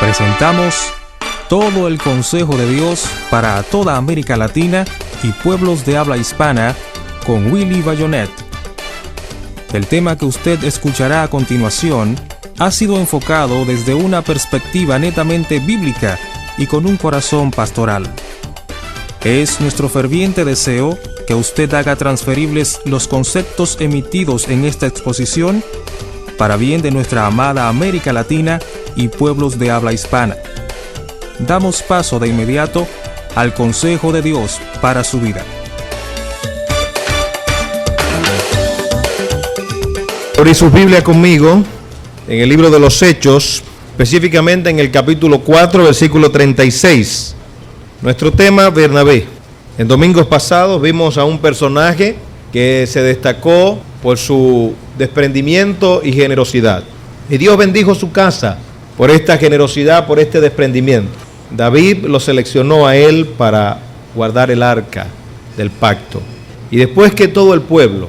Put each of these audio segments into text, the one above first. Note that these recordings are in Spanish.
Presentamos todo el consejo de Dios para toda América Latina y pueblos de habla hispana con Willy Bayonet. El tema que usted escuchará a continuación ha sido enfocado desde una perspectiva netamente bíblica y con un corazón pastoral. Es nuestro ferviente deseo que usted haga transferibles los conceptos emitidos en esta exposición para bien de nuestra amada América Latina y pueblos de habla hispana. Damos paso de inmediato al consejo de Dios para su vida. Abrí su Biblia conmigo en el libro de los Hechos, específicamente en el capítulo 4, versículo 36. Nuestro tema, Bernabé. En domingos pasados vimos a un personaje que se destacó por su desprendimiento y generosidad. Y Dios bendijo su casa por esta generosidad, por este desprendimiento. David lo seleccionó a él para guardar el arca del pacto. Y después que todo el pueblo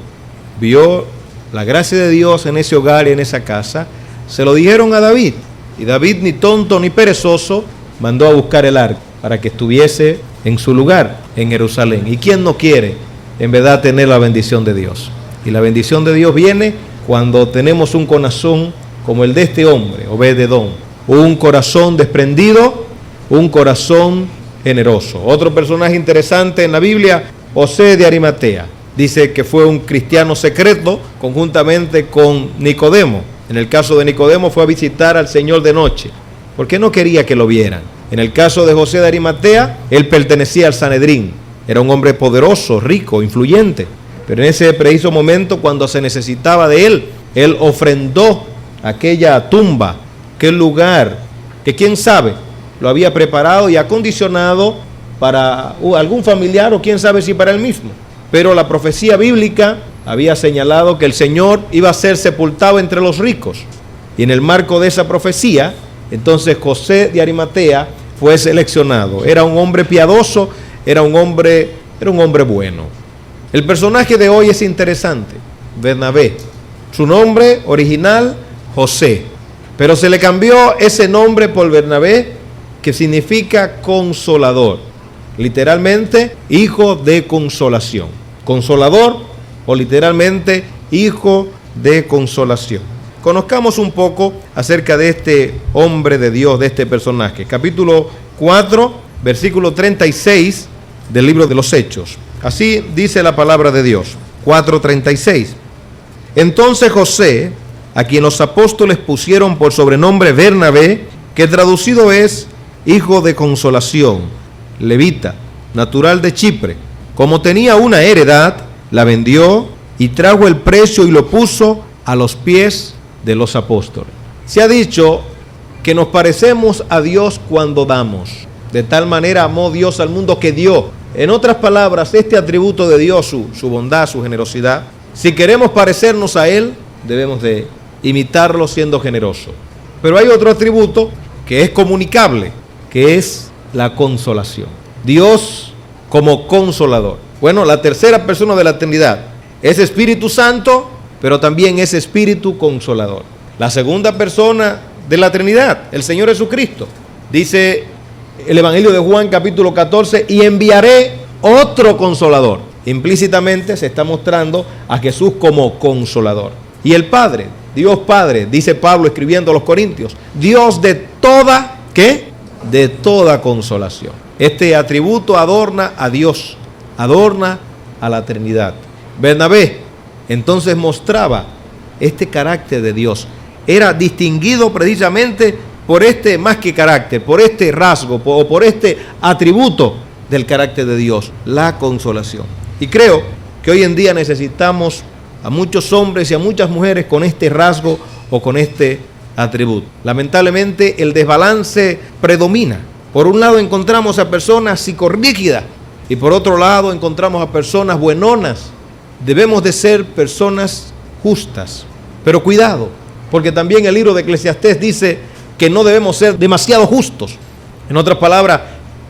vio la gracia de Dios en ese hogar y en esa casa, se lo dijeron a David. Y David, ni tonto ni perezoso, mandó a buscar el arca para que estuviese en su lugar, en Jerusalén. ¿Y quién no quiere, en verdad, tener la bendición de Dios? Y la bendición de Dios viene cuando tenemos un corazón como el de este hombre, Obed-edom. Un corazón desprendido, un corazón generoso. Otro personaje interesante en la Biblia, José de Arimatea. Dice que fue un cristiano secreto conjuntamente con Nicodemo. En el caso de Nicodemo fue a visitar al Señor de noche, porque no quería que lo vieran. En el caso de José de Arimatea, él pertenecía al Sanedrín. Era un hombre poderoso, rico, influyente. Pero en ese preciso momento, cuando se necesitaba de él ofrendó aquella tumba, aquel lugar, que quién sabe, lo había preparado y acondicionado para algún familiar o quién sabe si para él mismo. Pero la profecía bíblica había señalado que el Señor iba a ser sepultado entre los ricos. Y en el marco de esa profecía, entonces José de Arimatea fue seleccionado. Era un hombre piadoso, era un hombre bueno. El personaje de hoy es interesante, Bernabé. Su nombre original, José. Pero se le cambió ese nombre por Bernabé, que significa consolador. Literalmente, hijo de consolación. Consolador o literalmente hijo de consolación. Conozcamos un poco acerca de este hombre de Dios, de este personaje. Capítulo 4, versículo 36 del libro de los Hechos. Así dice la palabra de Dios. 4:36. Entonces José, a quien los apóstoles pusieron por sobrenombre Bernabé, que traducido es hijo de consolación, levita, natural de Chipre, como tenía una heredad, la vendió y trajo el precio y lo puso a los pies de los apóstoles. Se ha dicho que nos parecemos a Dios cuando damos. De tal manera amó Dios al mundo que dio. En otras palabras, este atributo de Dios, su bondad, su generosidad, si queremos parecernos a Él, debemos de imitarlo siendo generoso. Pero hay otro atributo que es comunicable, que es la consolación. Dios como consolador. Bueno, la tercera persona de la Trinidad es Espíritu Santo, pero también es Espíritu Consolador. La segunda persona de la Trinidad, el Señor Jesucristo. Dice el Evangelio de Juan capítulo 14, y enviaré otro Consolador. Implícitamente se está mostrando a Jesús como Consolador. Y el Padre, Dios Padre, dice Pablo escribiendo a los Corintios, Dios de toda, ¿qué? De toda consolación. Este atributo adorna a Dios, adorna a la Trinidad. Bernabé entonces mostraba este carácter de Dios. Era distinguido precisamente por este, más que carácter, por este rasgo o por este atributo del carácter de Dios, la consolación. Y creo que hoy en día necesitamos a muchos hombres y a muchas mujeres con este rasgo o con este atributo. Lamentablemente el desbalance predomina. Por un lado encontramos a personas psicorrígidas y por otro lado encontramos a personas buenonas. Debemos de ser personas justas, pero cuidado, porque también el libro de Eclesiastés dice que no debemos ser demasiado justos. En otras palabras,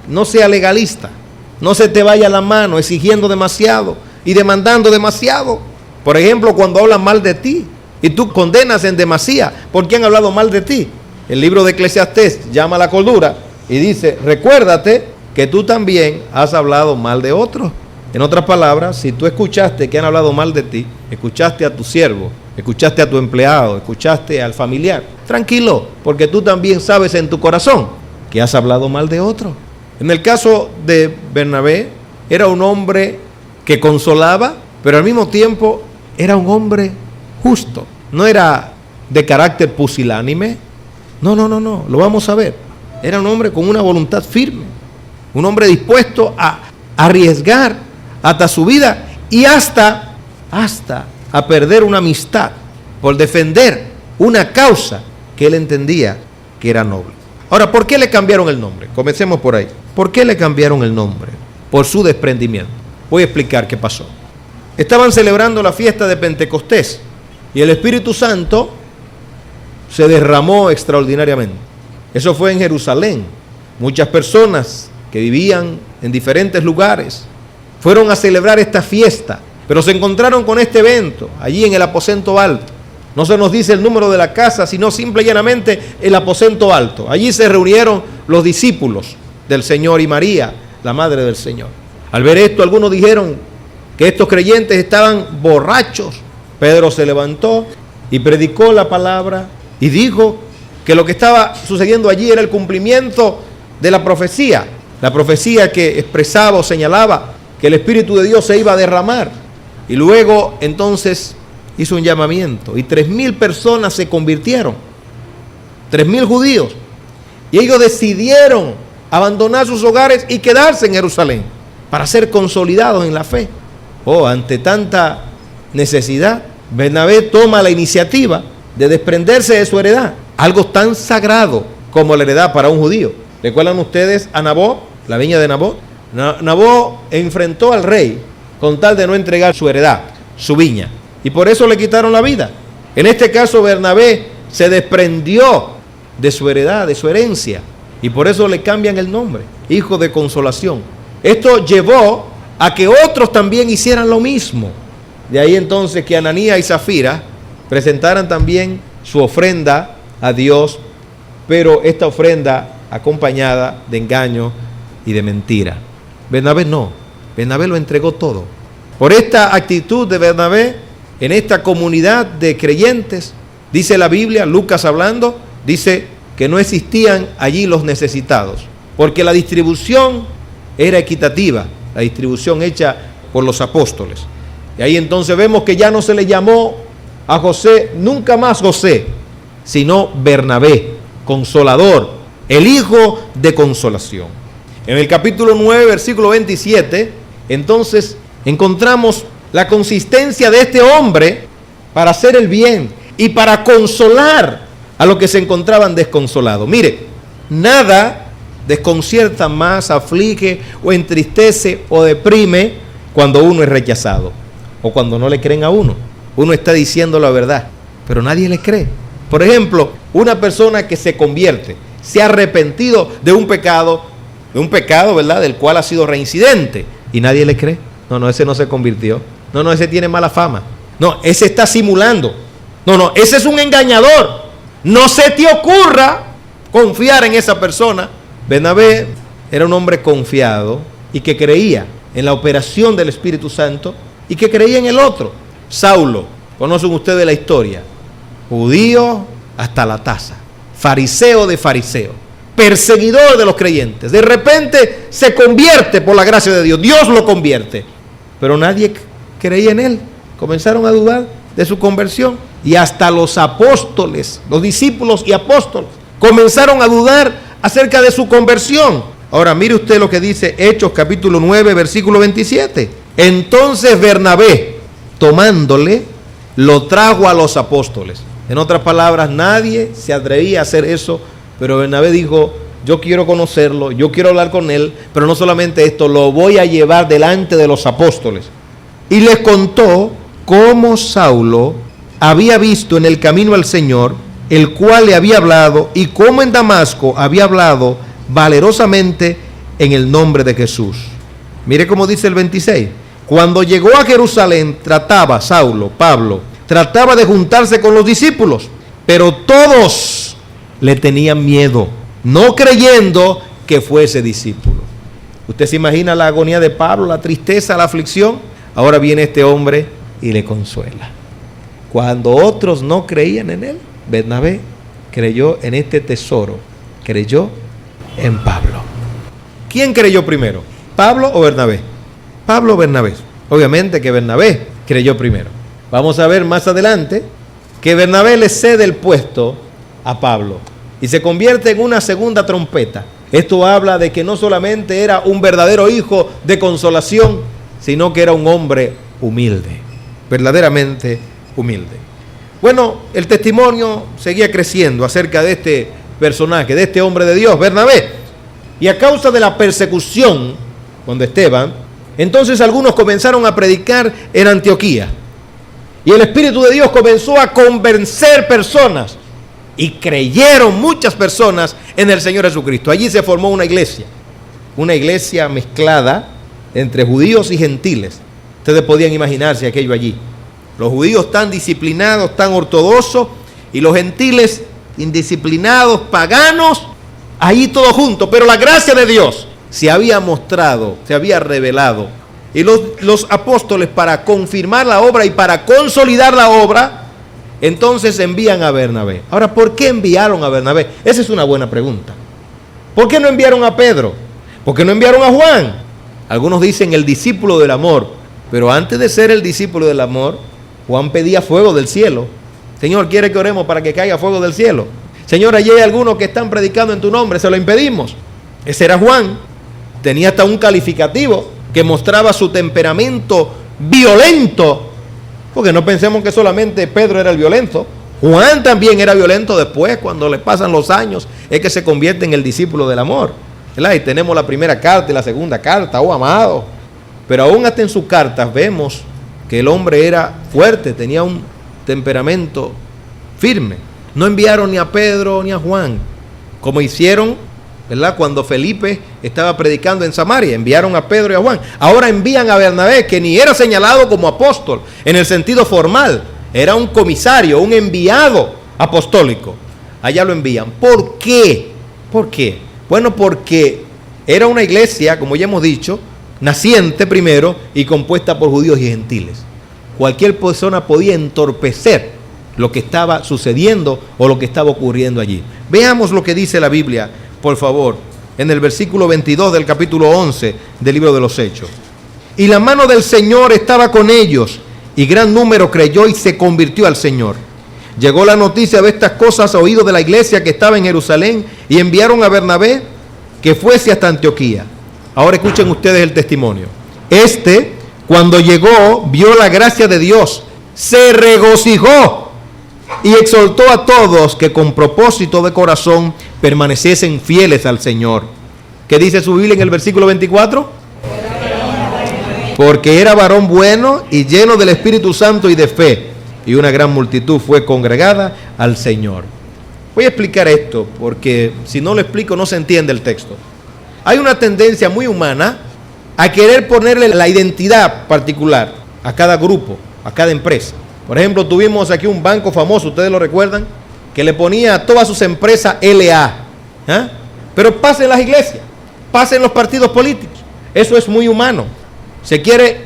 no sea legalista, no se te vaya la mano exigiendo demasiado y demandando demasiado. Por ejemplo, cuando hablan mal de ti y tú condenas en demasía por quien ha hablado mal de ti. el libro de Eclesiastés llama a la cordura y dice, recuérdate que tú también has hablado mal de otros. En otras palabras, si tú escuchaste que han hablado mal de ti, escuchaste a tu siervo, escuchaste a tu empleado, escuchaste al familiar, tranquilo, porque tú también sabes en tu corazón que has hablado mal de otro. En el caso de Bernabé, era un hombre que consolaba, pero al mismo tiempo era un hombre justo. No era de carácter pusilánime. No, lo vamos a ver. Era un hombre con una voluntad firme, un hombre dispuesto a arriesgar hasta su vida y hasta a perder una amistad por defender una causa que él entendía que era noble. Ahora, ¿por qué le cambiaron el nombre? Comencemos por ahí. ¿Por qué le cambiaron el nombre? Por su desprendimiento. Voy a explicar qué pasó. Estaban celebrando la fiesta de Pentecostés y el Espíritu Santo se derramó extraordinariamente. Eso fue en Jerusalén. Muchas personas que vivían en diferentes lugares fueron a celebrar esta fiesta, pero se encontraron con este evento allí en el aposento alto. No se nos dice el número de la casa, sino simple y llanamente el aposento alto. Allí se reunieron los discípulos del Señor y María, la madre del Señor. Al ver esto, algunos dijeron que estos creyentes estaban borrachos. Pedro se levantó y predicó la palabra y dijo que lo que estaba sucediendo allí era el cumplimiento de la profecía que expresaba o señalaba que el Espíritu de Dios se iba a derramar. Y luego entonces hizo un llamamiento y 3,000 personas se convirtieron, 3,000 judíos, y ellos decidieron abandonar sus hogares y quedarse en Jerusalén para ser consolidados en la fe. Ante tanta necesidad, Bernabé toma la iniciativa de desprenderse de su heredad, algo tan sagrado como la heredad para un judío. ¿Recuerdan ustedes a Nabot, la viña de Nabot? Nabot enfrentó al rey con tal de no entregar su heredad, su viña, y por eso le quitaron la vida. En este caso, Bernabé se desprendió de su heredad, de su herencia, y por eso le cambian el nombre, hijo de consolación. Esto llevó a que otros también hicieran lo mismo. De ahí entonces que Ananías y Zafira presentaran también su ofrenda a Dios, pero esta ofrenda acompañada de engaño y de mentira. Bernabé no, Bernabé lo entregó todo. Por esta actitud de Bernabé en esta comunidad de creyentes, dice la Biblia, Lucas hablando, dice que no existían allí los necesitados, porque la distribución era equitativa, la distribución hecha por los apóstoles. Y ahí entonces vemos que ya no se le llamó a José, nunca más José, sino Bernabé, consolador, el hijo de consolación. En el capítulo 9, versículo 27, entonces encontramos la consistencia de este hombre para hacer el bien y para consolar a los que se encontraban desconsolados. Mire, nada desconcierta más, aflige o entristece o deprime cuando uno es rechazado o cuando no le creen a uno. Uno está diciendo la verdad, pero nadie le cree. Por ejemplo, una persona que se convierte, se ha arrepentido de un pecado, ¿verdad?, del cual ha sido reincidente, y nadie le cree. No, ese no se convirtió. No, ese tiene mala fama. No, ese está simulando. No, ese es un engañador. No se te ocurra confiar en esa persona. Bernabé era un hombre confiado y que creía en la operación del Espíritu Santo y que creía en el otro. Saulo, conocen ustedes la historia, judío hasta la taza, fariseo de fariseos, perseguidor de los creyentes. De repente se convierte por la gracia de Dios, Dios lo convierte, pero nadie creía en él. Comenzaron a dudar de su conversión y hasta los apóstoles, los discípulos y apóstoles, comenzaron a dudar acerca de su conversión. Ahora mire usted lo que dice Hechos capítulo 9 versículo 27. Entonces Bernabé, tomándole, lo trajo a los apóstoles. En otras palabras, nadie se atrevía a hacer eso, pero Bernabé dijo, yo quiero conocerlo, yo quiero hablar con él, pero no solamente esto, lo voy a llevar delante de los apóstoles. Y les contó cómo Saulo había visto en el camino al Señor, el cual le había hablado, y cómo en Damasco había hablado valerosamente en el nombre de Jesús. Mire cómo dice el 26. Cuando llegó a Jerusalén, Pablo trataba de juntarse con los discípulos, pero todos le tenían miedo, no creyendo que fuese discípulo. ¿Usted se imagina la agonía de Pablo, la tristeza, la aflicción? Ahora viene este hombre y le consuela. Cuando otros no creían en él, Bernabé creyó en este tesoro, creyó en Pablo. ¿Quién creyó primero? ¿Pablo o Bernabé? Pablo o Bernabé. Obviamente que Bernabé creyó primero. Vamos a ver más adelante que Bernabé le cede el puesto a Pablo y se convierte en una segunda trompeta. Esto habla de que no solamente era un verdadero hijo de consolación, sino que era un hombre humilde, verdaderamente humilde. Bueno, el testimonio seguía creciendo acerca de este personaje, de este hombre de Dios, Bernabé. Y a causa de la persecución contra Esteban, entonces algunos comenzaron a predicar en Antioquía. Y el Espíritu de Dios comenzó a convencer personas. Y creyeron muchas personas en el Señor Jesucristo. Allí se formó una iglesia mezclada entre judíos y gentiles. Ustedes podían imaginarse aquello allí. Los judíos tan disciplinados, tan ortodoxos, y los gentiles indisciplinados, paganos, ahí todos juntos. Pero la gracia de Dios se había mostrado, se había revelado. Y los apóstoles, para confirmar la obra y para consolidar la obra, entonces envían a Bernabé. Ahora, ¿por qué enviaron a Bernabé? Esa es una buena pregunta. ¿Por qué no enviaron a Pedro? ¿Por qué no enviaron a Juan? Algunos dicen el discípulo del amor, pero antes de ser el discípulo del amor, Juan pedía fuego del cielo. Señor, ¿quiere que oremos para que caiga fuego del cielo? Señor, allí hay algunos que están predicando en tu nombre, se lo impedimos. Ese era Juan. Tenía hasta un calificativo que mostraba su temperamento violento. Porque no pensemos que solamente Pedro era el violento. Juan también era violento después, cuando le pasan los años, es que se convierte en el discípulo del amor. ¿Verdad? Y tenemos la primera carta y la segunda carta, oh amado. Pero aún hasta en sus cartas vemos que el hombre era fuerte, tenía un temperamento firme. No enviaron ni a Pedro ni a Juan, como hicieron, ¿verdad?, cuando Felipe estaba predicando en Samaria. Enviaron a Pedro y a Juan. Ahora envían a Bernabé, que ni era señalado como apóstol en el sentido formal. Era un comisario, un enviado apostólico. Allá lo envían. ¿Por qué? ¿Por qué? Bueno, porque era una iglesia, como ya hemos dicho, naciente primero y compuesta por judíos y gentiles. Cualquier persona podía entorpecer lo que estaba sucediendo o lo que estaba ocurriendo allí. Veamos lo que dice la Biblia, por favor, en el versículo 22 del capítulo 11 del libro de los Hechos. Y la mano del Señor estaba con ellos, y gran número creyó y se convirtió al Señor. Llegó la noticia de estas cosas a oídos de la iglesia que estaba en Jerusalén, y enviaron a Bernabé que fuese hasta Antioquía. Ahora escuchen ustedes el testimonio. Cuando llegó, vio la gracia de Dios, se regocijó y exhortó a todos que con propósito de corazón permaneciesen fieles al Señor. ¿Qué dice su Biblia en el versículo 24? Porque era varón bueno y lleno del Espíritu Santo y de fe, y una gran multitud fue congregada al Señor. Voy a explicar esto, porque si no lo explico no se entiende el texto. Hay una tendencia muy humana a querer ponerle la identidad particular a cada grupo, a cada empresa. Por ejemplo, tuvimos aquí un banco famoso, ustedes lo recuerdan, que le ponía a todas sus empresas LA. Pero pasa en las iglesias, pasa en los partidos políticos. Eso es muy humano. Se quiere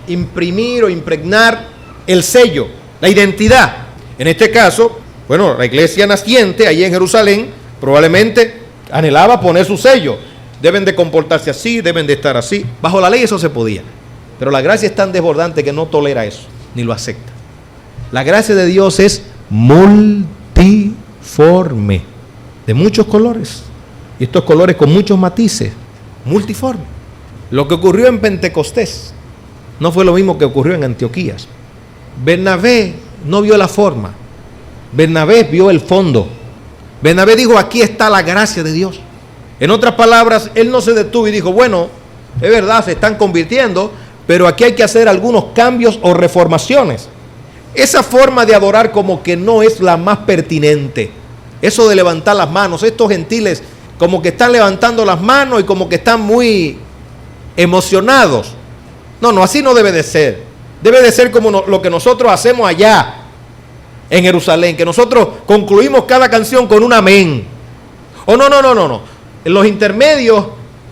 imprimir o impregnar el sello, la identidad. En este caso, bueno, la iglesia naciente allí en Jerusalén probablemente anhelaba poner su sello. Deben de comportarse así, deben de estar así. Bajo la ley eso se podía. Pero la gracia es tan desbordante que no tolera eso, ni lo acepta. La gracia de Dios es multiforme, de muchos colores. Y estos colores con muchos matices, multiforme. Lo que ocurrió en Pentecostés no fue lo mismo que ocurrió en Antioquía. Bernabé no vio la forma. Bernabé vio el fondo. Bernabé dijo, aquí está la gracia de Dios. En otras palabras, él no se detuvo y dijo, bueno, es verdad, se están convirtiendo, pero aquí hay que hacer algunos cambios o reformaciones. Esa forma de adorar como que no es la más pertinente. Eso de levantar las manos, estos gentiles como que están levantando las manos y como que están muy emocionados. No, así no debe de ser. Debe de ser como lo que nosotros hacemos allá. en Jerusalén, que nosotros concluimos cada canción con un amén. O no. En los intermedios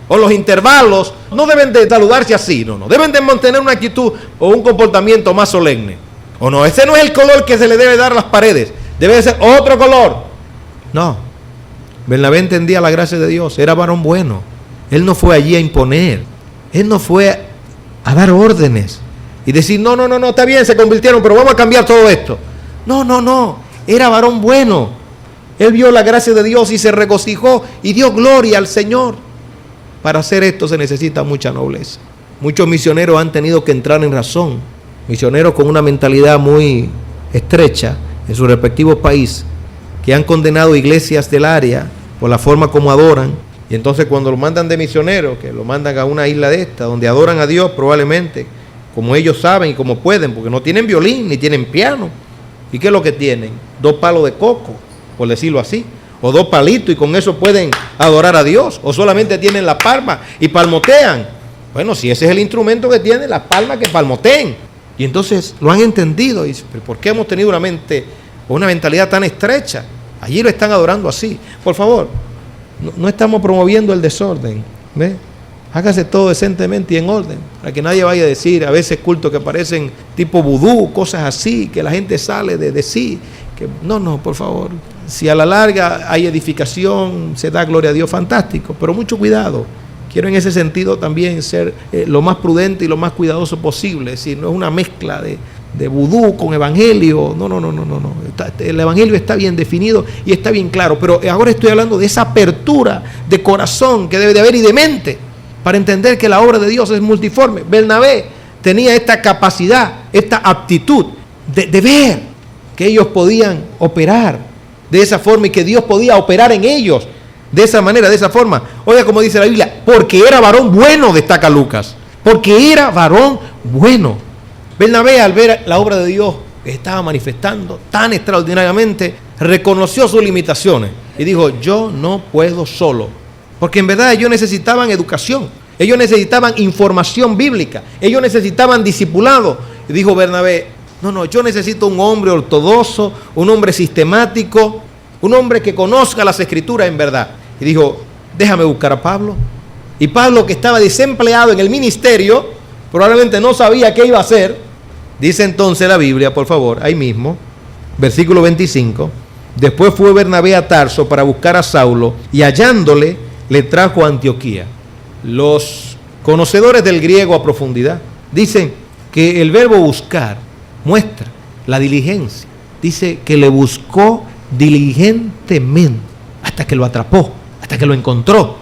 o los intervalos no deben de saludarse así, no. Deben de mantener una actitud o un comportamiento más solemne. O no, ese no es el color que se le debe dar a las paredes. Debe de ser otro color. No. Bernabé entendía la gracia de Dios. Era varón bueno. Él no fue allí a imponer. Él no fue a dar órdenes y decir, no, está bien, se convirtieron, pero vamos a cambiar todo esto. No. Era varón bueno. Él vio la gracia de Dios y se regocijó y dio gloria al Señor. Para hacer esto se necesita mucha nobleza. Muchos misioneros han tenido que entrar en razón. Misioneros con una mentalidad muy estrecha en sus respectivos países, que han condenado iglesias del área por la forma como adoran. Y entonces cuando lo mandan de misionero, que lo mandan a una isla de esta, donde adoran a Dios probablemente, como ellos saben y como pueden, porque no tienen violín ni tienen piano. ¿Y qué es lo que tienen? 2 palos de coco, por decirlo así, o 2 palitos, y con eso pueden adorar a Dios, o solamente tienen la palma y palmotean. Bueno, si ese es el instrumento que tienen, las palmas que palmoteen. Y entonces lo han entendido y dicen, ¿pero por qué hemos tenido una mentalidad tan estrecha? Allí lo están adorando así. Por favor, no estamos promoviendo el desorden, ¿ve? Hágase todo decentemente y en orden, para que nadie vaya a decir a veces cultos que parecen tipo vudú, cosas así, que la gente sale de sí. Que, no, por favor. Si a la larga hay edificación, se da gloria a Dios, fantástico, pero mucho cuidado. Quiero en ese sentido también ser lo más prudente y lo más cuidadoso posible. Es decir, no es una mezcla de vudú con evangelio. No. El evangelio está bien definido y está bien claro, pero ahora estoy hablando de esa apertura de corazón que debe de haber y de mente, para entender que la obra de Dios es multiforme. Bernabé tenía esta capacidad, esta aptitud de ver que ellos podían operar de esa forma y que Dios podía operar en ellos de esa manera, de esa forma. Oiga como dice la Biblia, porque era varón bueno, destaca Lucas, porque era varón bueno. Bernabé, al ver la obra de Dios que estaba manifestando tan extraordinariamente, reconoció sus limitaciones y dijo, yo no puedo solo. Porque en verdad ellos necesitaban educación, ellos necesitaban información bíblica, ellos necesitaban discipulado. Y dijo Bernabé, no, yo necesito un hombre ortodoxo, un hombre sistemático, un hombre que conozca las escrituras en verdad. Y dijo, déjame buscar a Pablo. Y Pablo, que estaba desempleado en el ministerio, probablemente no sabía qué iba a hacer. Dice entonces la Biblia, por favor, ahí mismo, versículo 25, después fue Bernabé a Tarso para buscar a Saulo y hallándole, le trajo a Antioquía. Los conocedores del griego a profundidad dicen que el verbo buscar muestra la diligencia. Dice que le buscó diligentemente hasta que lo atrapó, hasta que lo encontró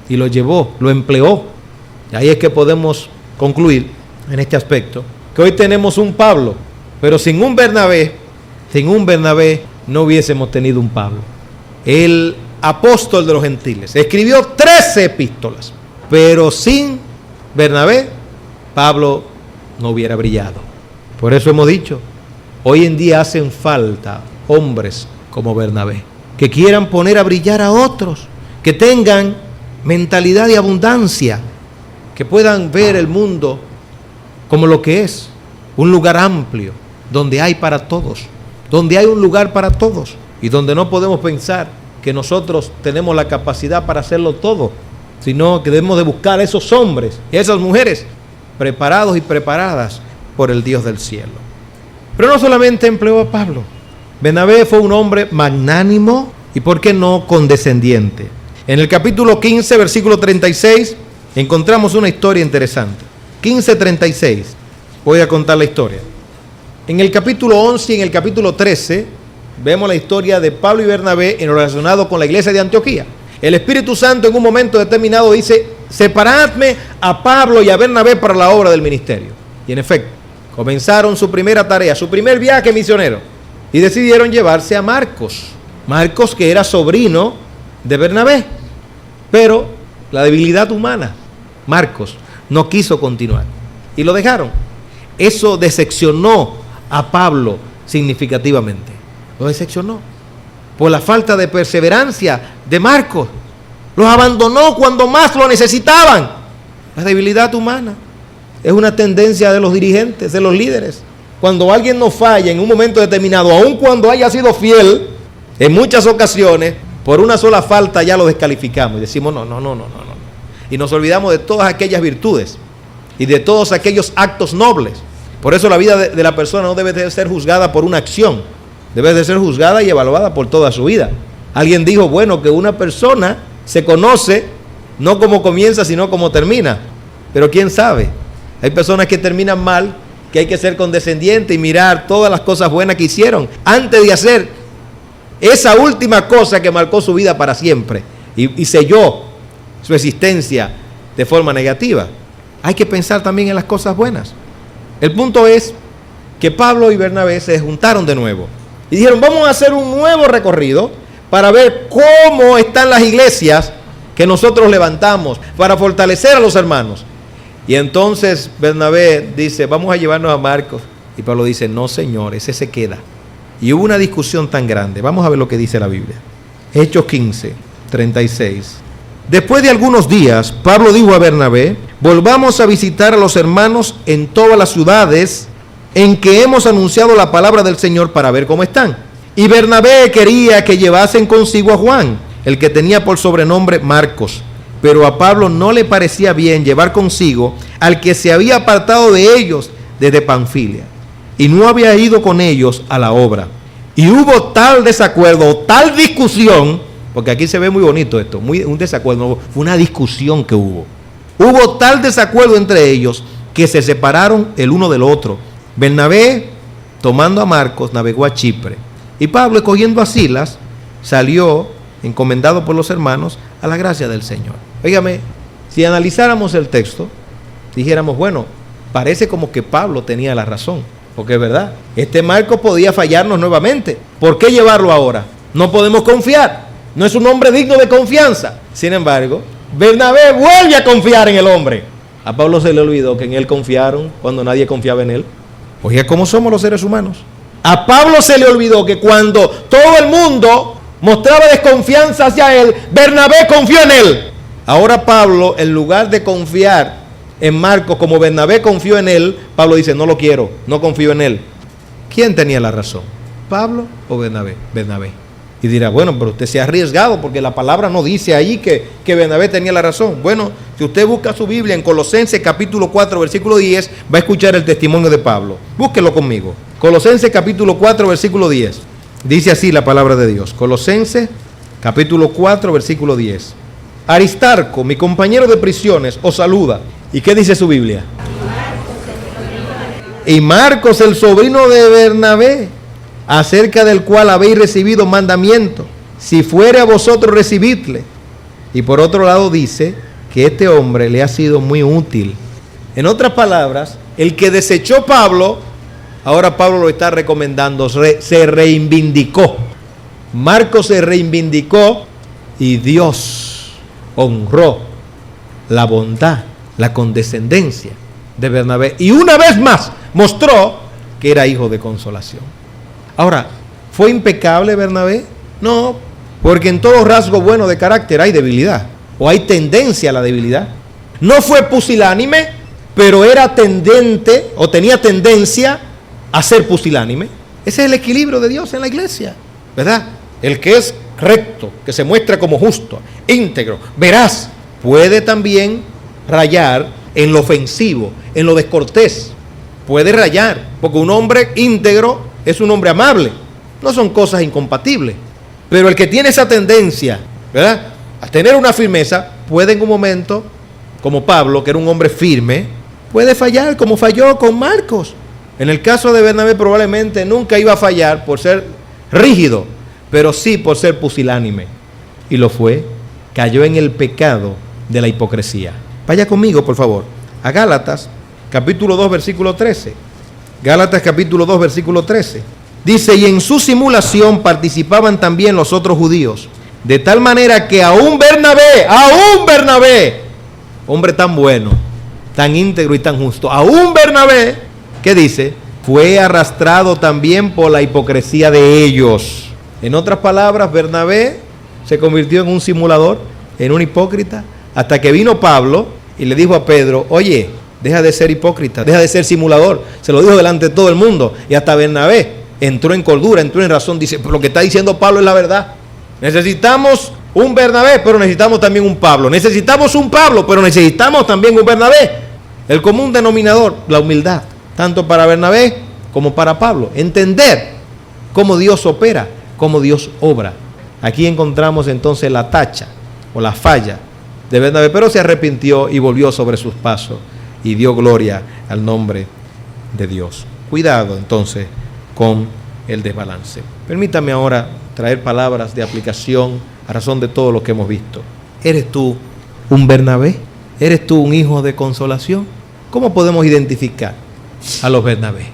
y lo llevó, lo empleó. Y ahí es que podemos concluir en este aspecto que hoy tenemos un Pablo, pero sin un Bernabé no hubiésemos tenido un Pablo. El apóstol de los gentiles escribió 13 epístolas, pero sin Bernabé, Pablo no hubiera brillado. Por eso hemos dicho, hoy en día hacen falta hombres como Bernabé, que quieran poner a brillar a otros, que tengan mentalidad de abundancia, que puedan ver el mundo como lo que es, un lugar amplio, donde hay para todos, donde hay un lugar para todos, y donde no podemos pensar que nosotros tenemos la capacidad para hacerlo todo, sino que debemos de buscar a esos hombres y a esas mujeres preparados y preparadas por el Dios del cielo. Pero no solamente empleó a Pablo. Bernabé fue un hombre magnánimo y, ¿por qué no, condescendiente? En el capítulo 15, versículo 36, encontramos una historia interesante. 15:36, voy a contar la historia. En el capítulo 11 y en el capítulo 13, vemos la historia de Pablo y Bernabé en lo relacionado con la iglesia de Antioquía. El Espíritu Santo en un momento determinado dice, separadme a Pablo y a Bernabé para la obra del ministerio. Y en efecto, comenzaron su primera tarea, su primer viaje misionero, y decidieron llevarse a Marcos. Marcos, que era sobrino de Bernabé, pero la debilidad humana, Marcos no quiso continuar y lo dejaron. Eso decepcionó a Pablo significativamente. Lo decepcionó por la falta de perseverancia de Marcos. Los abandonó cuando más lo necesitaban. La debilidad humana es una tendencia de los dirigentes, de los líderes. cuando alguien nos falla en un momento determinado, aun cuando haya sido fiel, en muchas ocasiones, por una sola falta ya lo descalificamos y decimos no. Y nos olvidamos de todas aquellas virtudes y de todos aquellos actos nobles. Por eso la vida de la persona no debe de ser juzgada por una acción, debe de ser juzgada y evaluada por toda su vida. Alguien dijo, bueno, que una persona se conoce no como comienza, sino como termina. Pero quién sabe, hay personas que terminan mal, que hay que ser condescendiente y mirar todas las cosas buenas que hicieron antes de hacer esa última cosa que marcó su vida para siempre y selló su existencia de forma negativa. Hay que pensar también en las cosas buenas. El punto es que Pablo y Bernabé se juntaron de nuevo y dijeron, vamos a hacer un nuevo recorrido para ver cómo están las iglesias que nosotros levantamos para fortalecer a los hermanos. Y entonces Bernabé dice, vamos a llevarnos a Marcos. Y Pablo dice, no señor, ese se queda. Y hubo una discusión tan grande. Vamos a ver lo que dice la Biblia. Hechos 15, 36. Después de algunos días, Pablo dijo a Bernabé, volvamos a visitar a los hermanos en todas las ciudades en que hemos anunciado la palabra del Señor para ver cómo están. Y Bernabé quería que llevasen consigo a Juan, el que tenía por sobrenombre Marcos. Pero a Pablo no le parecía bien llevar consigo al que se había apartado de ellos desde Panfilia y no había ido con ellos a la obra. Y hubo tal desacuerdo, tal discusión, porque aquí se ve muy bonito esto, un desacuerdo, fue una discusión que hubo. Hubo tal desacuerdo entre ellos que se separaron el uno del otro. Bernabé, tomando a Marcos, navegó a Chipre. Y Pablo, escogiendo a Silas, salió, encomendado por los hermanos, a la gracia del Señor. Óigame, si analizáramos el texto, dijéramos, bueno, parece como que Pablo tenía la razón, porque es verdad, este Marcos podía fallarnos nuevamente. ¿Por qué llevarlo ahora? No podemos confiar, no es un hombre digno de confianza. Sin embargo, Bernabé vuelve a confiar en el hombre. A Pablo se le olvidó que en él confiaron cuando nadie confiaba en él. Oye, ¿cómo somos los seres humanos? A Pablo se le olvidó que cuando todo el mundo mostraba desconfianza hacia él, Bernabé confió en él. Ahora Pablo, en lugar de confiar en Marcos como Bernabé confió en él, Pablo dice, no lo quiero, no confío en él. ¿Quién tenía la razón? ¿Pablo o Bernabé? Bernabé. Y dirá, bueno, pero usted se ha arriesgado porque la palabra no dice ahí que Bernabé tenía la razón. Bueno, si usted busca su Biblia en Colosenses capítulo 4, versículo 10, va a escuchar el testimonio de Pablo. Búsquelo conmigo. Colosenses capítulo 4, versículo 10. Dice así la palabra de Dios. Colosenses capítulo 4, versículo 10. Aristarco, mi compañero de prisiones, os saluda. ¿Y qué dice su Biblia? Y Marcos, el sobrino de Bernabé, acerca del cual habéis recibido mandamiento, si fuere a vosotros recibidle. Y por otro lado dice que este hombre le ha sido muy útil. En otras palabras, el que desechó Pablo, ahora Pablo lo está recomendando, se reivindicó. Marcos se reivindicó y Dios honró la bondad, la condescendencia de Bernabé. Y una vez más mostró que era hijo de consolación. Ahora, ¿fue impecable Bernabé? No, porque en todo rasgo bueno de carácter hay debilidad, o hay tendencia a la debilidad. No fue pusilánime, pero era tendente, o tenía tendencia a ser pusilánime. Ese es el equilibrio de Dios en la iglesia, ¿verdad? El que es recto, que se muestra como justo, íntegro, veraz, puede también rayar en lo ofensivo, en lo descortés. Puede rayar, porque un hombre íntegro es un hombre amable. No son cosas incompatibles. Pero el que tiene esa tendencia, ¿verdad?, a tener una firmeza, puede en un momento, como Pablo, que era un hombre firme, puede fallar, como falló con Marcos. En el caso de Bernabé probablemente nunca iba a fallar por ser rígido, pero sí por ser pusilánime. Y lo fue. Cayó en el pecado de la hipocresía. Vaya conmigo, por favor, a Gálatas, capítulo 2, versículo 13. Gálatas, capítulo 2, versículo 13. Dice, y en su simulación participaban también los otros judíos, de tal manera que aún Bernabé, hombre tan bueno, tan íntegro y tan justo, aún Bernabé, ¿qué dice? Fue arrastrado también por la hipocresía de ellos. En otras palabras, Bernabé se convirtió en un simulador, en un hipócrita, hasta que vino Pablo y le dijo a Pedro, oye, deja de ser hipócrita, deja de ser simulador. Se lo dijo delante de todo el mundo. Y hasta Bernabé entró en cordura, entró en razón. Dice, lo que está diciendo Pablo es la verdad. Necesitamos un Bernabé, pero necesitamos también un Pablo. Necesitamos un Pablo, pero necesitamos también un Bernabé. El común denominador, la humildad, tanto para Bernabé como para Pablo. Entender cómo Dios opera, cómo Dios obra. Aquí encontramos entonces la tacha o la falla de Bernabé, pero se arrepintió y volvió sobre sus pasos y dio gloria al nombre de Dios. Cuidado entonces con el desbalance. Permítame ahora traer palabras de aplicación a razón de todo lo que hemos visto. ¿Eres tú un Bernabé? ¿Eres tú un hijo de consolación? ¿Cómo podemos identificar a los Bernabé?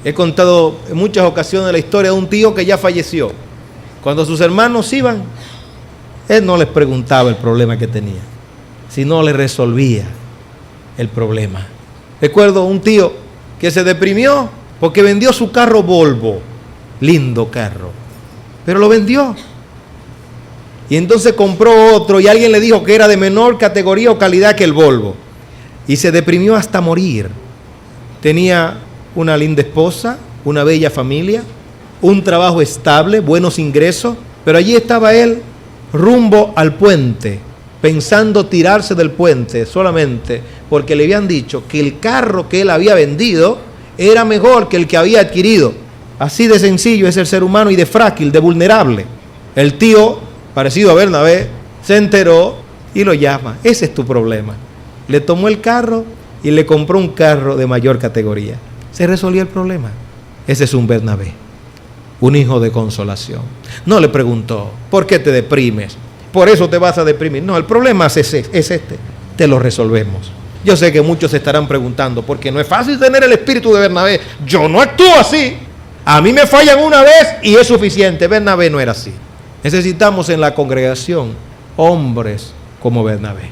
He contado en muchas ocasiones la historia de un tío que ya falleció. Cuando sus hermanos iban, él no les preguntaba el problema que tenía, sino les resolvía el problema. Recuerdo un tío que se deprimió porque vendió su carro Volvo, lindo carro, pero lo vendió. Y entonces compró otro y alguien le dijo que era de menor categoría o calidad que el Volvo. Y se deprimió hasta morir. Tenía una linda esposa, una bella familia, un trabajo estable, buenos ingresos, pero allí estaba él rumbo al puente, pensando tirarse del puente solamente porque le habían dicho que el carro que él había vendido era mejor que el que había adquirido. Así de sencillo es el ser humano y de frágil, de vulnerable. El tío, parecido a Bernabé, se enteró y lo llama. Ese es tu problema. Le tomó el carro y le compró un carro de mayor categoría. Se resolvió el problema. Ese es un Bernabé, un hijo de consolación. No le preguntó, ¿por qué te deprimes? Por eso te vas a deprimir. No, el problema es este. Te lo resolvemos. Yo sé que muchos se estarán preguntando, porque no es fácil tener el espíritu de Bernabé. Yo no actúo así. A mí me fallan una vez y es suficiente. Bernabé no era así. Necesitamos en la congregación hombres como Bernabé,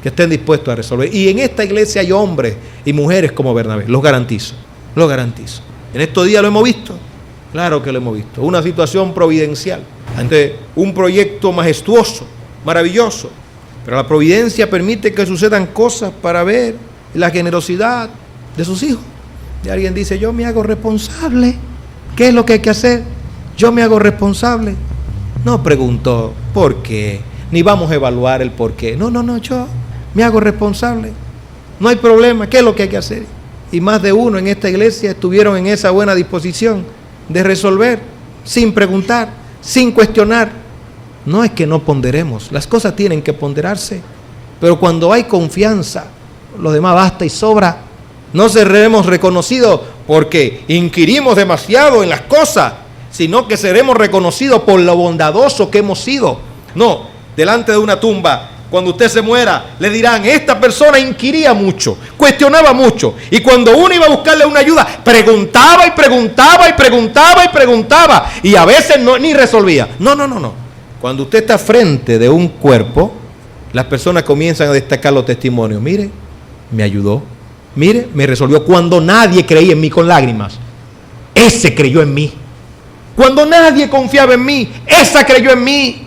que estén dispuestos a resolver. Y en esta iglesia hay hombres y mujeres como Bernabé. Los garantizo. Lo garantizo. En estos días lo hemos visto. Claro que lo hemos visto. Una situación providencial ante un proyecto majestuoso, maravilloso. Pero la providencia permite que sucedan cosas para ver la generosidad de sus hijos. Y alguien dice, yo me hago responsable. ¿Qué es lo que hay que hacer? Yo me hago responsable. No preguntó por qué, ni vamos a evaluar el por qué. No, yo me hago responsable. No hay problema. ¿Qué es lo que hay que hacer? Y más de uno en esta iglesia estuvieron en esa buena disposición de resolver, sin preguntar, sin cuestionar. No es que no ponderemos, las cosas tienen que ponderarse, pero cuando hay confianza, lo demás basta y sobra. No seremos reconocidos porque inquirimos demasiado en las cosas, sino que seremos reconocidos por lo bondadoso que hemos sido. No, delante de una tumba, cuando usted se muera, le dirán, esta persona inquiría mucho, cuestionaba mucho, y cuando uno iba a buscarle una ayuda, preguntaba y preguntaba y preguntaba y preguntaba, y a veces ni resolvía. No. Cuando usted está frente de un cuerpo, las personas comienzan a destacar los testimonios. Mire, me ayudó. Mire, me resolvió. Cuando nadie creía en mí con lágrimas, ese creyó en mí. Cuando nadie confiaba en mí, esa creyó en mí.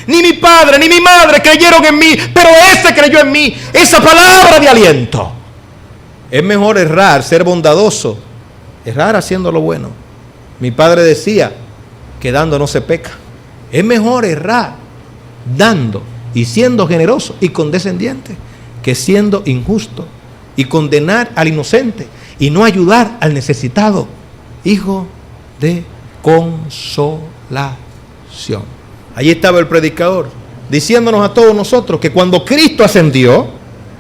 Ni mi padre ni mi madre creyeron en mí, pero ese creyó en mí. Esa palabra de aliento. Es mejor errar, ser bondadoso, errar haciendo lo bueno. Mi padre decía que dando no se peca. Es mejor errar dando y siendo generoso y condescendiente que siendo injusto y condenar al inocente y no ayudar al necesitado. Hijo de consolación. Allí estaba el predicador diciéndonos a todos nosotros que cuando Cristo ascendió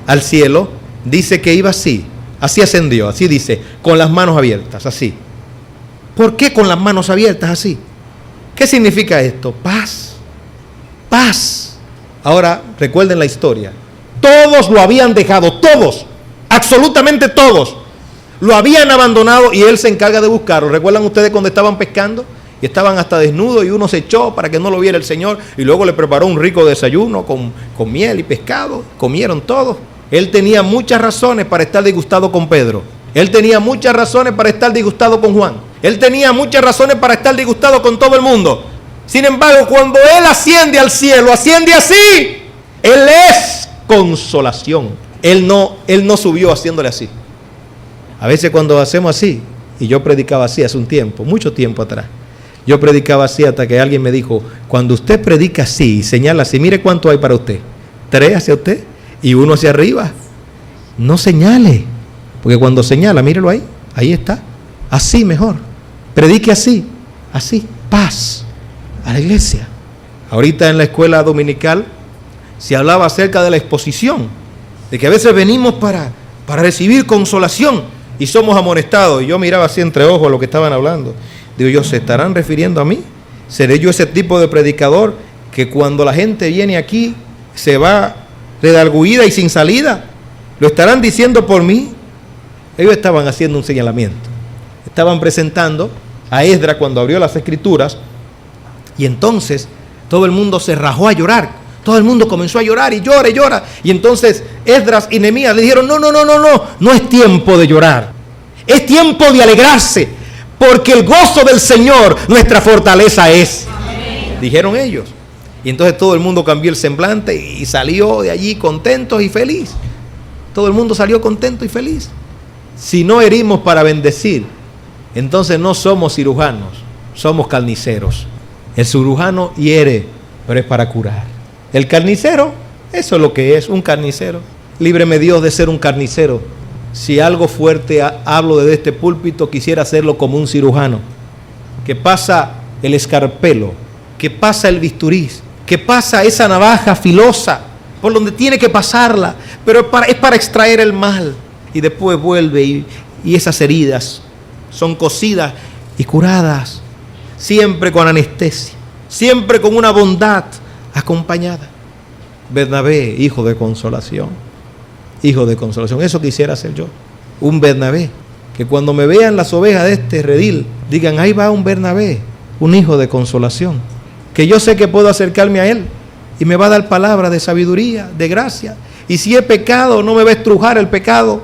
al cielo, dice que iba así ascendió, así dice, con las manos abiertas, así. ¿Por qué con las manos abiertas así? ¿Qué significa esto? Paz. Ahora, recuerden la historia. Todos lo habían dejado, todos, absolutamente todos. Lo habían abandonado y él se encarga de buscarlo. ¿Recuerdan ustedes cuando estaban pescando? Y estaban hasta desnudos y uno se echó para que no lo viera el Señor y luego le preparó un rico desayuno con miel y pescado. Comieron todos. Él tenía muchas razones para estar disgustado con Pedro. Él tenía muchas razones para estar disgustado con Juan. Él tenía muchas razones para estar disgustado con todo el mundo. Sin embargo, cuando Él asciende al cielo, asciende así. Él es consolación. Él no subió haciéndole así. A veces cuando hacemos así, y yo predicaba así hace un tiempo, mucho tiempo atrás, yo predicaba así hasta que alguien me dijo, cuando usted predica así y señala así, mire cuánto hay para usted. 3 hacia usted y 1 hacia arriba. No señale, porque cuando señala, mírelo ahí, ahí está. Así mejor. Predique así, paz a la iglesia. Ahorita en la escuela dominical se hablaba acerca de la exposición, de que a veces venimos para recibir consolación y somos amonestados. Y yo miraba así entre ojos a lo que estaban hablando. Digo yo, ¿se estarán refiriendo a mí? ¿Seré yo ese tipo de predicador que cuando la gente viene aquí se va redarguida y sin salida? ¿Lo estarán diciendo por mí? Ellos estaban haciendo un señalamiento. Estaban presentando a Esdras cuando abrió las escrituras y entonces todo el mundo se rajó a llorar. Todo el mundo comenzó a llorar y llora y llora. Y entonces Esdras y Nehemías le dijeron, no es tiempo de llorar. Es tiempo de alegrarse, porque el gozo del Señor nuestra fortaleza es. Amén. Dijeron ellos. Y entonces todo el mundo cambió el semblante y salió de allí contento y feliz. Todo el mundo salió contento y feliz. Si no herimos para bendecir, entonces no somos cirujanos, somos carniceros. El cirujano hiere, pero es para curar. El carnicero, eso es lo que es, un carnicero. Líbreme Dios de ser un carnicero. Si algo fuerte hablo desde este púlpito, quisiera hacerlo como un cirujano, que pasa el escarpelo, que pasa el bisturí, que pasa esa navaja filosa por donde tiene que pasarla, pero es para extraer el mal. Y después vuelve y esas heridas son cosidas y curadas, siempre con anestesia, siempre con una bondad acompañada. Bernabé, hijo de consolación, eso quisiera ser yo, un Bernabé, que cuando me vean las ovejas de este redil, digan, ahí va un Bernabé, un hijo de consolación, que yo sé que puedo acercarme a él, y me va a dar palabra de sabiduría, de gracia, y si he pecado, no me va a estrujar el pecado.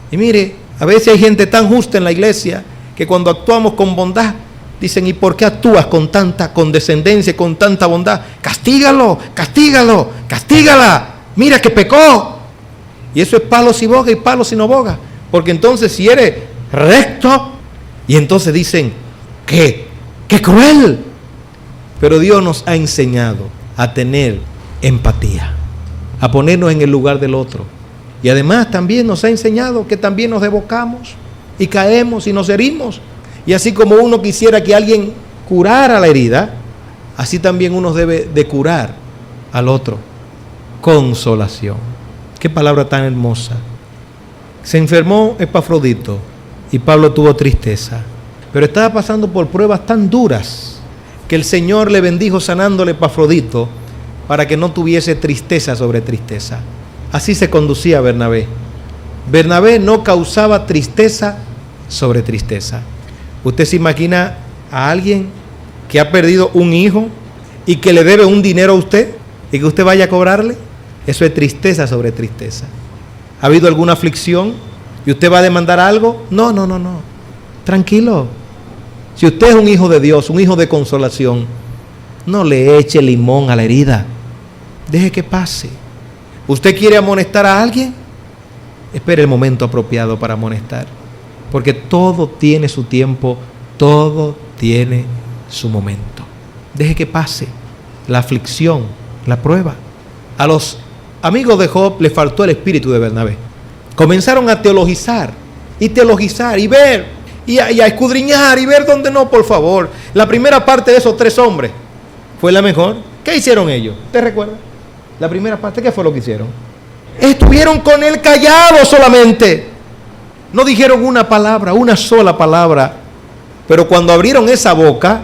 Y mire, a veces hay gente tan justa en la iglesia, que cuando actuamos con bondad, dicen, ¿y por qué actúas con tanta condescendencia, con tanta bondad? Castígalo, castígala, mira que pecó. Y eso es palo si boga y palo si no boga. Porque entonces si eres recto, y entonces dicen, ¡qué cruel! Pero Dios nos ha enseñado a tener empatía, a ponernos en el lugar del otro. Y además también nos ha enseñado que también nos devocamos y caemos y nos herimos. Y así como uno quisiera que alguien curara la herida, así también uno debe de curar al otro. Consolación. Qué palabra tan hermosa. Se enfermó Epafrodito y Pablo tuvo tristeza, pero estaba pasando por pruebas tan duras que el Señor le bendijo sanándole Epafrodito para que no tuviese tristeza sobre tristeza. Así se conducía Bernabé. Bernabé no causaba tristeza sobre tristeza. ¿Usted se imagina a alguien que ha perdido un hijo y que le debe un dinero a usted y que usted vaya a cobrarle? Eso es tristeza sobre tristeza. ¿Ha habido alguna aflicción y usted va a demandar algo? No. Tranquilo. Si usted es un hijo de Dios, un hijo de consolación, no le eche limón a la herida. Deje que pase. ¿Usted quiere amonestar a alguien? Espere el momento apropiado para amonestar. Porque todo tiene su tiempo, todo tiene su momento. Deje que pase la aflicción, la prueba. A los amigos de Job les faltó el espíritu de Bernabé. Comenzaron a teologizar y ver y a escudriñar y ver dónde no, por favor. La primera parte de esos 3 hombres fue la mejor. ¿Qué hicieron ellos? ¿Usted recuerda? La primera parte, ¿qué fue lo que hicieron? Estuvieron con él callados solamente. No dijeron una palabra, una sola palabra. Pero cuando abrieron esa boca,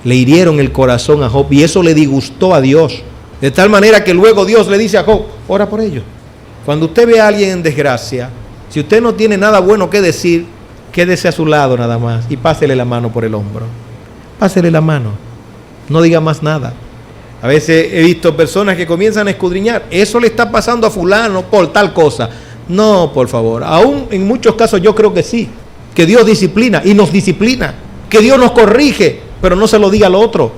le hirieron el corazón a Job y eso le disgustó a Dios. De tal manera que luego Dios le dice a Job, ora por ellos. Cuando usted ve a alguien en desgracia, si usted no tiene nada bueno que decir, quédese a su lado nada más y pásele la mano por el hombro. Pásele la mano. No diga más nada. A veces he visto personas que comienzan a escudriñar. Eso le está pasando a fulano por tal cosa. No, por favor. Aún en muchos casos yo creo que sí. Que Dios disciplina y nos disciplina. Que Dios nos corrige, pero no se lo diga al otro.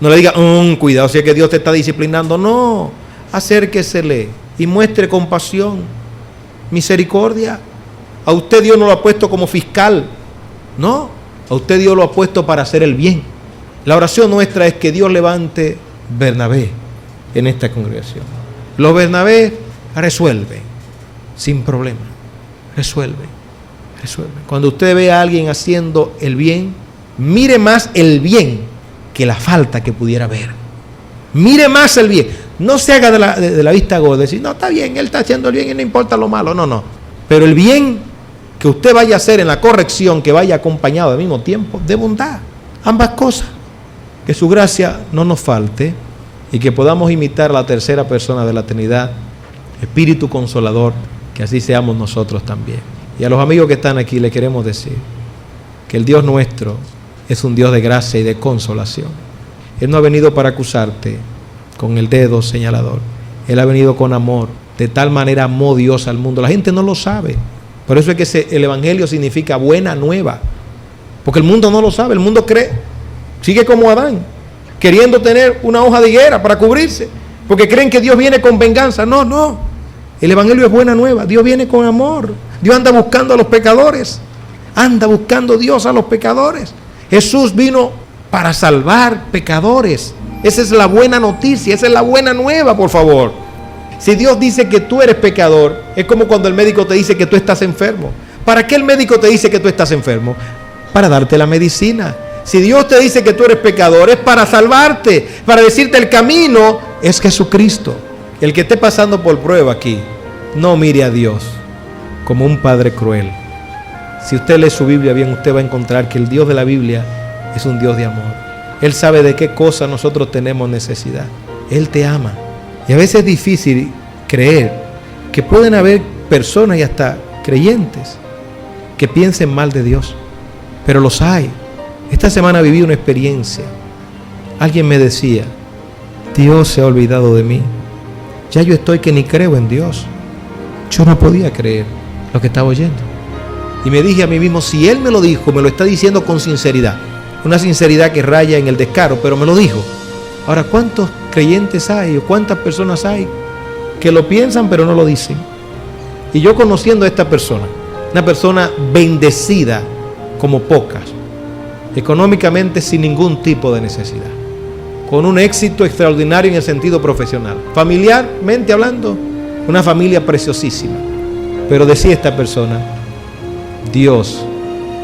No le diga, cuidado, si es que Dios te está disciplinando. No, acérquesele y muestre compasión. misericordia. A usted Dios no lo ha puesto como fiscal. No, a usted Dios lo ha puesto para hacer el bien. La oración nuestra es que Dios levante Bernabé en esta congregación. Los Bernabé resuelven sin problema. Resuelven. Cuando usted ve a alguien haciendo el bien, mire más el bien que la falta que pudiera haber. Mire más el bien. No se haga de la vista gorda. Decir, no, está bien, él está haciendo el bien y no importa lo malo. No. Pero el bien que usted vaya a hacer en la corrección, que vaya acompañado al mismo tiempo de bondad. Ambas cosas. Que su gracia no nos falte y que podamos imitar a la tercera persona de la Trinidad, Espíritu Consolador, que así seamos nosotros también. Y a los amigos que están aquí les queremos decir que el Dios nuestro es un Dios de gracia y de consolación. Él no ha venido para acusarte con el dedo señalador. Él ha venido con amor. De tal manera amó Dios al mundo. La gente no lo sabe. Por eso es que el Evangelio significa buena nueva. Porque el mundo no lo sabe. El mundo cree. Sigue como Adán, queriendo tener una hoja de higuera para cubrirse. Porque creen que Dios viene con venganza. No. El Evangelio es buena nueva. Dios viene con amor. Dios anda buscando a los pecadores. Anda buscando Dios a los pecadores. Jesús vino para salvar pecadores. Esa es la buena noticia, esa es la buena nueva, por favor. Si Dios dice que tú eres pecador, es como cuando el médico te dice que tú estás enfermo. ¿Para qué el médico te dice que tú estás enfermo? Para darte la medicina. Si Dios te dice que tú eres pecador, es para salvarte, para decirte el camino es Jesucristo. El que esté pasando por prueba aquí, no mire a Dios como un padre cruel. Si usted lee su Biblia bien, usted va a encontrar que el Dios de la Biblia es un Dios de amor. Él sabe de qué cosa nosotros tenemos necesidad. Él te ama. Y a veces es difícil creer que pueden haber personas y hasta creyentes que piensen mal de Dios. Pero los hay. Esta semana viví una experiencia. Alguien me decía, Dios se ha olvidado de mí. Ya yo estoy que ni creo en Dios. Yo no podía creer lo que estaba oyendo. Y me dije a mí mismo, si Él me lo dijo, me lo está diciendo con sinceridad. Una sinceridad que raya en el descaro, pero me lo dijo. Ahora, ¿cuántos creyentes hay o cuántas personas hay que lo piensan pero no lo dicen? Y yo conociendo a esta persona, una persona bendecida como pocas, económicamente sin ningún tipo de necesidad, con un éxito extraordinario en el sentido profesional, familiarmente hablando, una familia preciosísima. Pero decía esta persona, Dios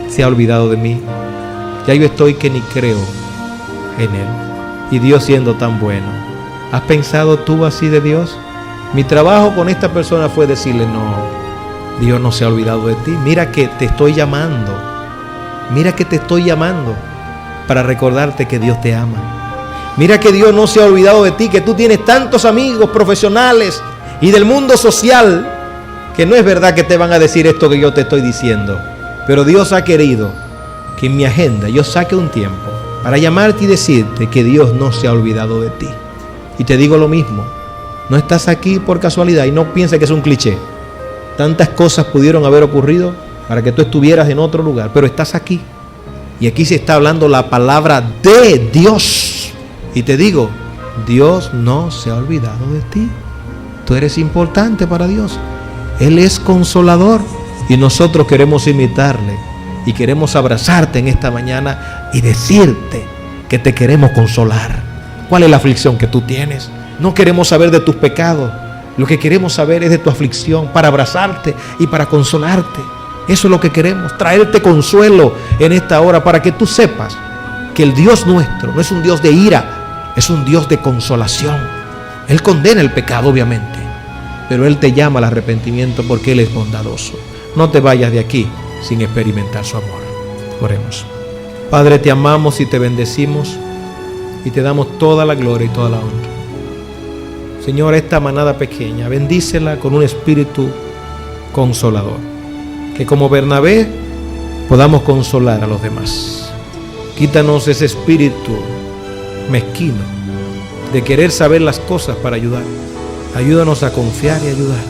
se ha olvidado de mí. Ya yo estoy que ni creo en Él. Y Dios siendo tan bueno. ¿Has pensado tú así de Dios? Mi trabajo con esta persona fue decirle, no, Dios no se ha olvidado de ti. Mira que te estoy llamando. Mira que te estoy llamando para recordarte que Dios te ama. Mira que Dios no se ha olvidado de ti, que tú tienes tantos amigos profesionales y del mundo social, que no es verdad que te van a decir esto que yo te estoy diciendo. Pero Dios ha querido que en mi agenda yo saque un tiempo para llamarte y decirte que Dios no se ha olvidado de ti. Y te digo lo mismo, no estás aquí por casualidad y no pienses que es un cliché. Tantas cosas pudieron haber ocurrido para que tú estuvieras en otro lugar, pero estás aquí. Y aquí se está hablando la palabra de Dios. Y te digo, Dios no se ha olvidado de ti. Tú eres importante para Dios. Él es consolador y nosotros queremos imitarle y queremos abrazarte en esta mañana y decirte que te queremos consolar. ¿Cuál es la aflicción que tú tienes? No queremos saber de tus pecados. Lo que queremos saber es de tu aflicción para abrazarte y para consolarte. Eso es lo que queremos, traerte consuelo en esta hora para que tú sepas que el Dios nuestro no es un Dios de ira, es un Dios de consolación. Él condena el pecado, obviamente, pero Él te llama al arrepentimiento porque Él es bondadoso. No te vayas de aquí sin experimentar su amor. Oremos. Padre, te amamos y te bendecimos y te damos toda la gloria y toda la honra. Señor, esta manada pequeña, bendícela con un espíritu consolador. Que como Bernabé podamos consolar a los demás. Quítanos ese espíritu mezquino de querer saber las cosas para ayudar. Ayúdanos a confiar y ayudar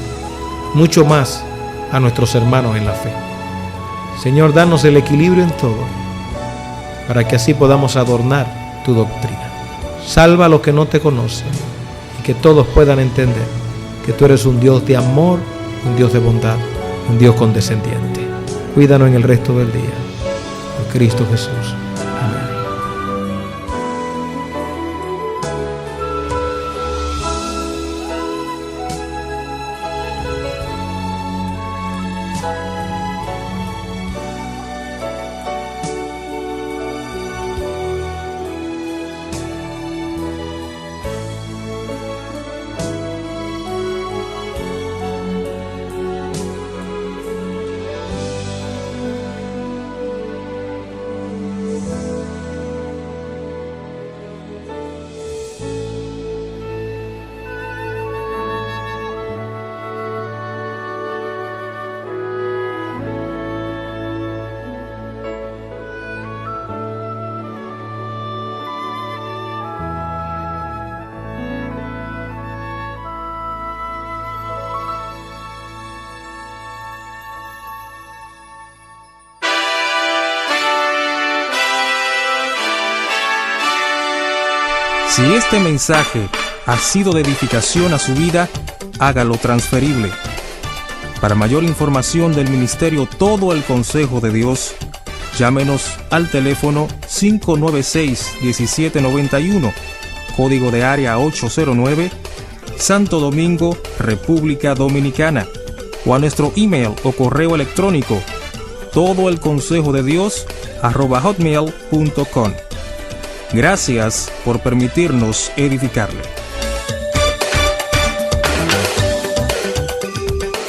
mucho más a nuestros hermanos en la fe. Señor, danos el equilibrio en todo para que así podamos adornar tu doctrina. Salva a los que no te conocen y que todos puedan entender que tú eres un Dios de amor un Dios de bondad, un Dios condescendiente. Cuídanos en el resto del día. Por Cristo Jesús. Amén. Si este mensaje ha sido de edificación a su vida, hágalo transferible. Para mayor información del ministerio Todo el Consejo de Dios, llámenos al teléfono 596-1791, código de área 809, Santo Domingo, República Dominicana, o a nuestro email o correo electrónico todoelconsejodedios@hotmail.com. Gracias por permitirnos edificarle.